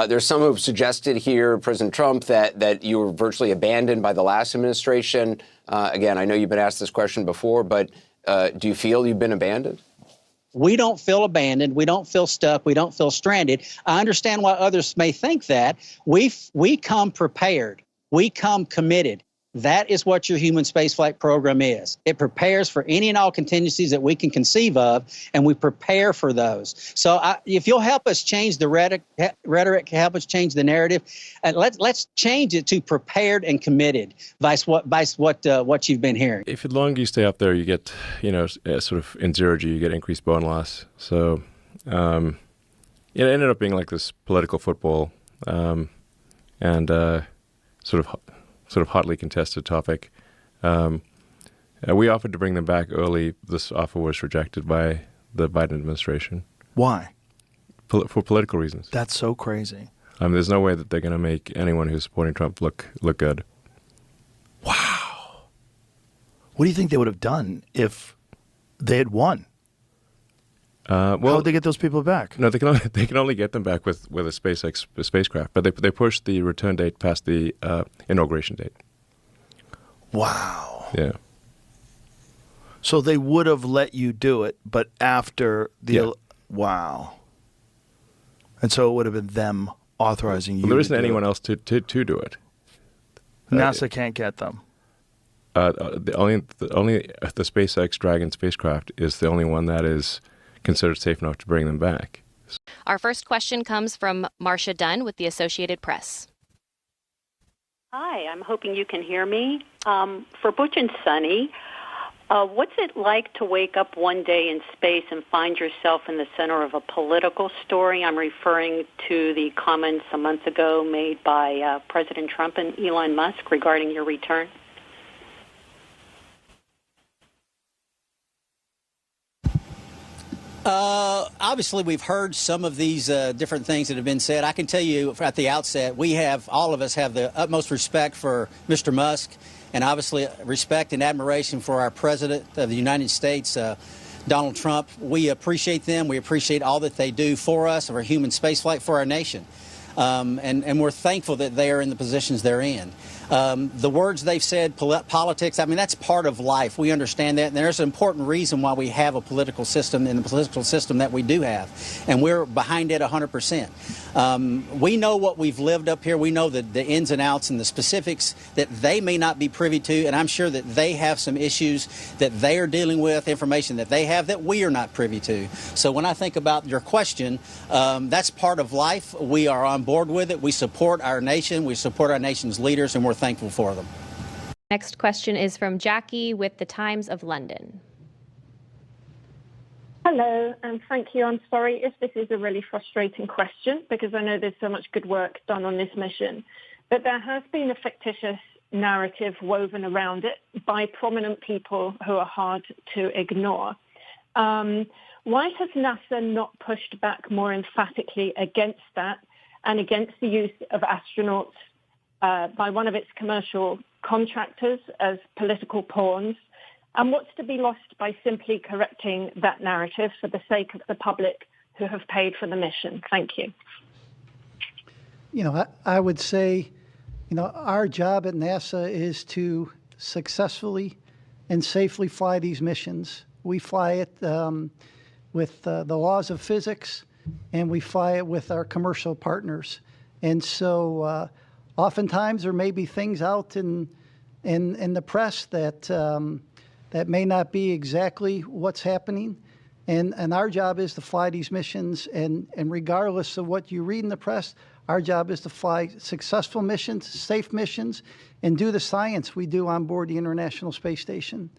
There's some who've suggested here, President Trump, that you were virtually abandoned by the last administration. Again, I know you've been asked this question before, but do you feel you've been abandoned? We don't feel abandoned. We don't feel stuck. We don't feel stranded. I understand why others may think that. We come prepared. We come committed. That is what your human spaceflight program is. It prepares for any and all contingencies that we can conceive of, and we prepare for those. So if you'll help us change the rhetoric, help us change the narrative, let's change it to prepared and committed, vice what you've been hearing. If the longer you stay up there, you get, sort of in zero G, you get increased bone loss. So it ended up being like this political football and sort of hotly contested topic. We offered to bring them back early. This offer was rejected by the Biden administration. Why? For political reasons. That's so crazy. There's no way that they're going to make anyone who's supporting Trump look good. Wow. What do you think they would have done if they had won? How would they get those people back? No, they can only get them back with a SpaceX spacecraft. But they pushed the return date past the inauguration date. Wow. Yeah. So they would have let you do it, but after the wow. And so it would have been them authorizing you. Well, there isn't anyone else to do it. NASA can't get them. Only the SpaceX Dragon spacecraft is the only one that is considered safe enough to bring them back. Our first question comes from Marcia Dunn with the Associated Press. Hi, I'm hoping you can hear me. For Butch and Suni, what's it like to wake up one day in space and find yourself in the center of a political story? I'm referring to the comments a month ago made by President Trump and Elon Musk regarding your return. Obviously, we've heard some of these different things that have been said. I can tell you at the outset, all of us have the utmost respect for Mr. Musk, and obviously respect and admiration for our President of the United States, Donald Trump. We appreciate them. We appreciate all that they do for us, for human spaceflight, for our nation. And we're thankful that they are in the positions they're in. The words they've said, politics, that's part of life. We understand that. And there's an important reason why we have a political system and the political system that we do have. And we're behind it 100%. We know what we've lived up here. We know the ins and outs and the specifics that they may not be privy to. And I'm sure that they have some issues that they are dealing with, information that they have that we are not privy to. So when I think about your question, that's part of life. We are on board with it. We support our nation. We support our nation's leaders, and we're thankful for them. Next question is from Jackie with the Times of London. Hello, and thank you. I'm sorry if this is a really frustrating question because I know there's so much good work done on this mission, but there has been a fictitious narrative woven around it by prominent people who are hard to ignore. Why has NASA not pushed back more emphatically against that and against the use of astronauts by one of its commercial contractors as political pawns? And what's to be lost by simply correcting that narrative for the sake of the public who have paid for the mission? Thank you. I would say, our job at NASA is to successfully and safely fly these missions. We fly it with the laws of physics, and we fly it with our commercial partners. And so oftentimes there may be things out in the press that may not be exactly what's happening. And our job is to fly these missions, and regardless of what you read in the press, our job is to fly successful missions, safe missions, and do the science we do on board the International Space Station.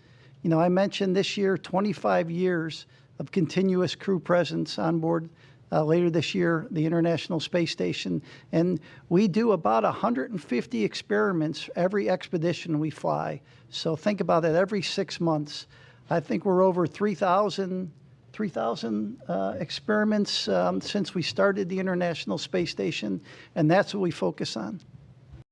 I mentioned this year 25 years of continuous crew presence on board later this year, the International Space Station. And we do about 150 experiments every expedition we fly. So think about it, every 6 months. I think we're over 3,000 experiments since we started the International Space Station, and that's what we focus on.